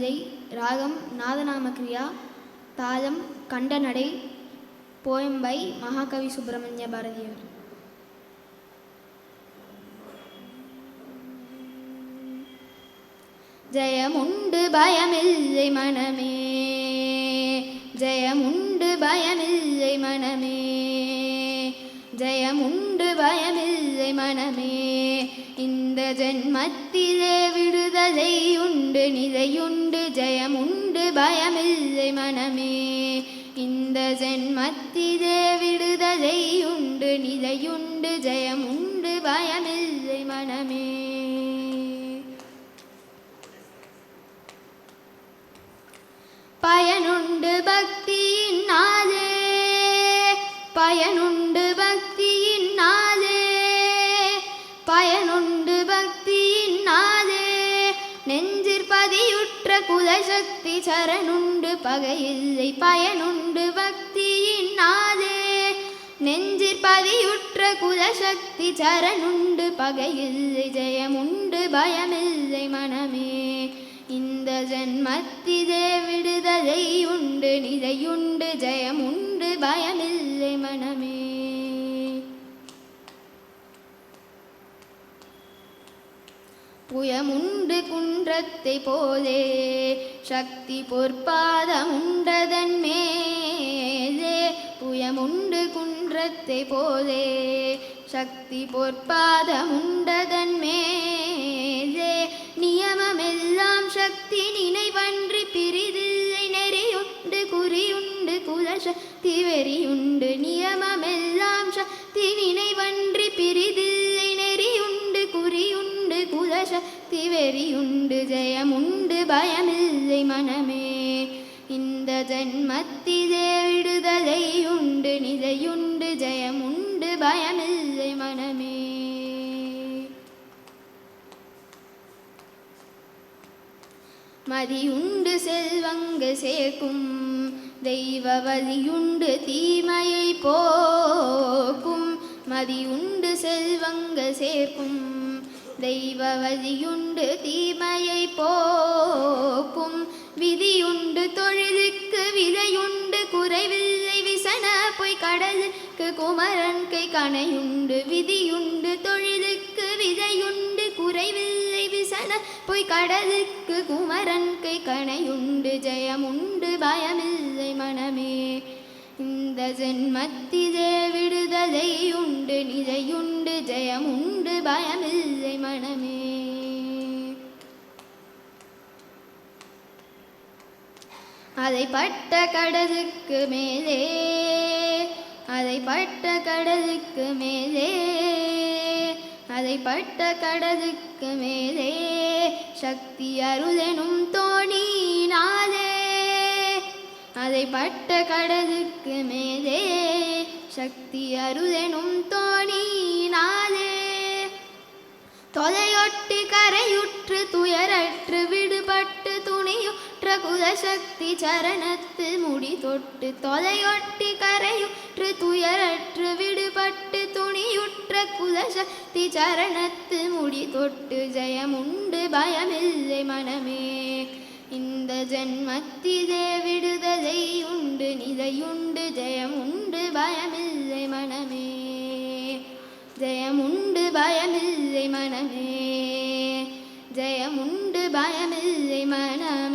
கவிதை. ராகம் நாதநாம கிரியா. தாளம் கண்டநடை. போயம் பை மகாகவி சுப்பிரமணிய பாரதியார். ஜெயமுண்டு பயமில்லை மனமே, ஜெயமுண்டு பயமில்லை மனமே, ஜெயமுண்டு பயமில்லை மனமே. இந்த ஜென்மத்திலே விடுதலை உண்டு நிலையுண்டு, ஜெயமுண்டு பயமில்லை மனமே. இந்த ஜென்மத்திலே விடுதலை உண்டு நிலையுண்டு, ஜெயமுண்டு பயமில்லை மனமே. பயனுண்டு பக்தியினாலே, பயனுண்டு பக்தியினாலே, பயனுண்டு பக்தியினாலே. நெஞ்சிற்பதியுற்ற குலசக்தி சரணுண்டு பகையில்லை, பயனுண்டு பக்தியினாலே. நெஞ்சிற்பதியுற்ற குலசக்தி சரணுண்டு பகையில்லை, ஜெயமுண்டு பயமில்லை மனமே. இந்த ஜென்மத்திலே விடுதலை உண்டு நிலையுண்டு, ஜெயமுண்டு பயமில்லை மனமே. புயமுண்டு குன்றத்தை போலே சக்தி பொற்பாதமுண்டதன் மேலே, புயமுண்டு குன்றத்தை போலே சக்தி பொற்பாதமுண்டதன் மேலே. நியமமெல்லாம் சக்தி நினைவன்றி பிரிதில்லை, நெறியுண்டு குறியுண்டு குலசக்தி வெறியுண்டு. நியமமெல்லாம் சக்தி நினைவன்றி பிரிதில்லை, நெறியுண்டு குறியுண்டு குலசக்தி வெறியுண்டு, ஜெயமுண்டு பயமில்லை மனமே. இந்த ஜென்மத்திலே விடுதலை உண்டு நிலையுண்டு, ஜெயமுண்டு பயமில்லை மனமே. மதியுண்டு செல்வங்கள் சேர்க்கும் தெய்வ வலியுண்டு தீமையை போக்கும். மதியுண்டு செல்வங்கள் சேர்க்கும் தெய்வ வலியுண்டு தீமையை போக்கும். விதியுண்டு தொழிலுக்கு விதையுண்டு குறைவில்லை, விசன பொய் கடலுக்கு குமரன் கை கணையுண்டு. விதியுண்டு தொழிலுக்கு விதையுண்டு குறைவில்லை, விசன பொய் கடலுக்கு குமரன் கை கணையுண்டு, ஜெயமுண்டு பயமில்லை மனமே. இந்த ஜென்மத்திலே விடுதலை உண்டு நிலையுண்டு, ஜெயமுண்டு பயமில்லை மனமே. அதை பட்ட கடலுக்கு மேலே, அதை பட்ட கடலுக்கு மேலே, அதை பட்ட கடலுக்கு மேலே சக்தி அருளெனும் தோணினாலே. அதை பட்ட கடலுக்கு மேலே சக்தி அருளெனும் தோணினாலே. தொலையொட்டி கரையுற்று துயரற்று விடுபட்டு துணியுற்ற குலசக்தி சரணத்து முடி தொட்டு. தொலையொட்டி கரையுற்று துயரற்று விடுபட்டு துணியுற்ற குலசக்தி சரணத்து முடி தொட்டு, ஜெயமுண்டு பயமில்லை மனமே. இந்த ஜென்மத்திலே விடுதலை உண்டு நிலையுண்டு, ஜெயமுண்டு பயமில்லை மனமே. ஜெயமுண்டு பயமில்லை மனமே, ஜெயமுண்டு பயமில்லை மனமே.